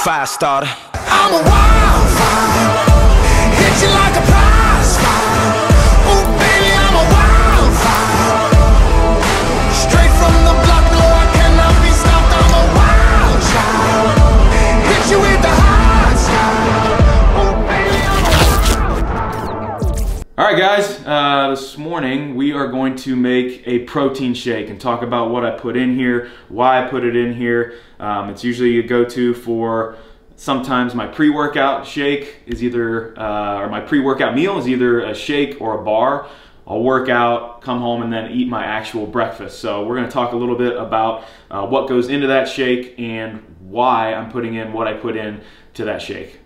fire starter. I'm a wildfire, hit you like a prize fire. Ooh, baby, I'm a wildfire, straight from the block, no, I cannot be stopped. I'm a wild child, hit you with the hot side. Ooh, baby, I'm a wild. All right, guys, this morning we are going to make a protein shake and talk about what I put in here, why I put it in here. It's usually a go-to for sometimes my pre-workout shake is either, or my pre-workout meal is either a shake or a bar. I'll work out, come home, and then eat my actual breakfast. So we're gonna talk a little bit about what goes into that shake and why I'm putting in what I put in to that shake.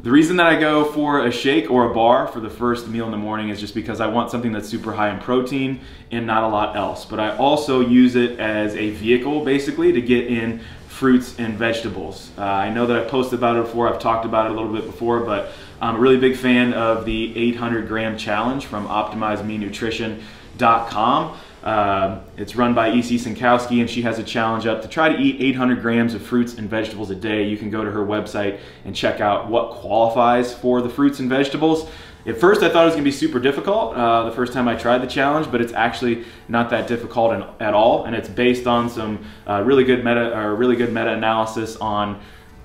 The reason that I go for a shake or a bar for the first meal in the morning is just because I want something that's super high in protein and not a lot else. But I also use it as a vehicle basically to get in fruits and vegetables. I know that I've posted about it before, I've talked about it a little bit before, but I'm a really big fan of the 800 gram challenge from OptimizeMeNutrition.com. It's run by E.C. Synkowski, and she has a challenge up to try to eat 800 grams of fruits and vegetables a day. You can go to her website and check out what qualifies for the fruits and vegetables. At first I thought it was going to be super difficult the first time I tried the challenge, but it's actually not that difficult at all, and it's based on some really good meta-analysis on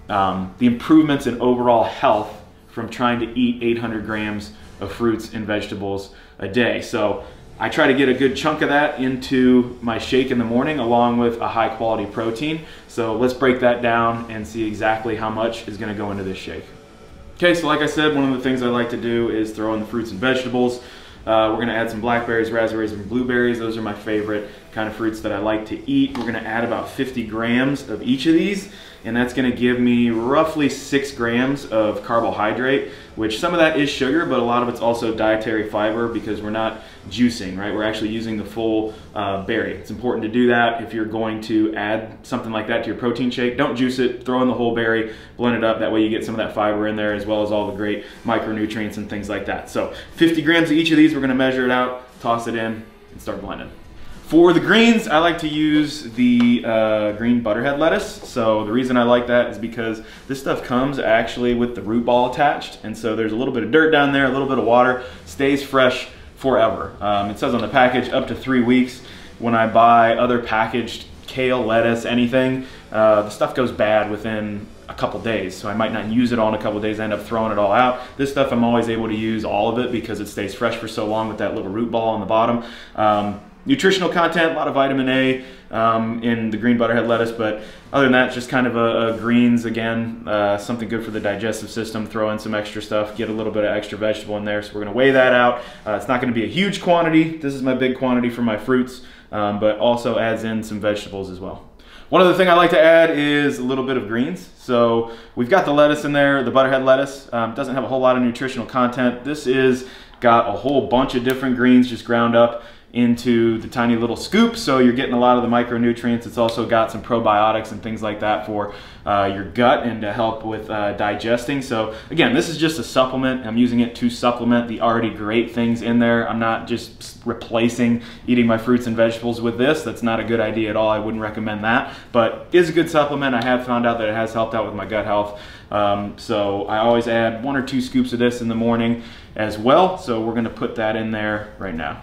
the improvements in overall health from trying to eat 800 grams of fruits and vegetables a day. So I try to get a good chunk of that into my shake in the morning along with a high quality protein. So let's break that down and see exactly how much is going to go into this shake. Okay, so like I said, one of the things I like to do is throw in the fruits and vegetables. We're going to add some blackberries, raspberries, and blueberries. Those are my favorite kind of fruits that I like to eat. We're going to add about 50 grams of each of these, and that's going to give me roughly 6 grams of carbohydrate, which some of that is sugar, but a lot of it's also dietary fiber because we're not juicing, right? We're actually using the full berry. It's important to do that if you're going to add something like that to your protein shake. Don't juice it, throw in the whole berry, blend it up. That way you get some of that fiber in there as well as all the great micronutrients and things like that. So 50 grams of each of these, we're gonna measure it out, toss it in, and start blending. For the greens, I like to use the green butterhead lettuce. So the reason I like that is because this stuff comes actually with the root ball attached. And so there's a little bit of dirt down there, a little bit of water, stays fresh forever. It says on the package up to 3 weeks. When I buy other packaged kale, lettuce, anything, the stuff goes bad within a couple days. So I might not use it all in a couple days, I end up throwing it all out. This stuff I'm always able to use all of it because it stays fresh for so long with that little root ball on the bottom. Nutritional content, a lot of vitamin A in the green butterhead lettuce, but other than that, just kind of a greens again, something good for the digestive system. Throw in some extra stuff, get a little bit of extra vegetable in there. So we're gonna weigh that out. It's not gonna be a huge quantity. This is my big quantity for my fruits, but also adds in some vegetables as well. One other thing I like to add is a little bit of greens. So we've got the lettuce in there, the butterhead lettuce. Doesn't have a whole lot of nutritional content. This is got a whole bunch of different greens just ground up into the tiny little scoop, so you're getting a lot of the micronutrients. It's also got some probiotics and things like that for your gut and to help with digesting. So again, this is just a supplement. I'm using it to supplement the already great things in there. I'm not just replacing eating my fruits and vegetables with this. That's not a good idea at all. I wouldn't recommend that, but it is a good supplement. I have found out that it has helped out with my gut health. So I always add 1 or 2 scoops of this in the morning as well. So we're gonna put that in there right now.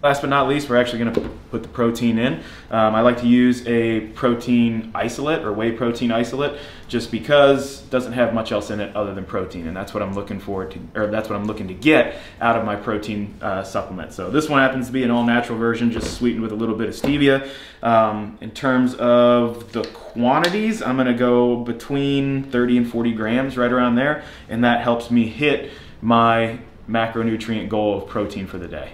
Last but not least, we're actually going to put the protein in. I like to use a protein isolate or whey protein isolate just because it doesn't have much else in it other than protein, and that's what I'm looking that's what I'm looking to get out of my protein supplement. So this one happens to be an all-natural version, just sweetened with a little bit of stevia. In terms of the quantities, I'm going to go between 30 and 40 grams, right around there, and that helps me hit my macronutrient goal of protein for the day.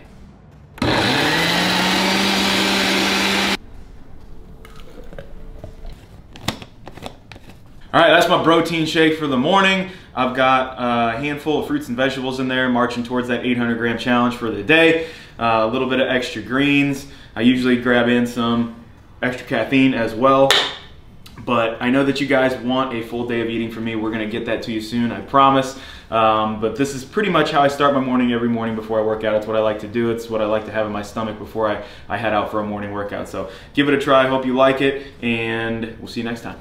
All right, that's my protein shake for the morning. I've got a handful of fruits and vegetables in there, marching towards that 800 gram challenge for the day. A little bit of extra greens. I usually grab in some extra caffeine as well. But I know that you guys want a full day of eating from me. We're gonna get that to you soon, I promise. But this is pretty much how I start my morning every morning before I work out. It's what I like to do. It's what I like to have in my stomach before I head out for a morning workout. So give it a try. I hope you like it, and we'll see you next time.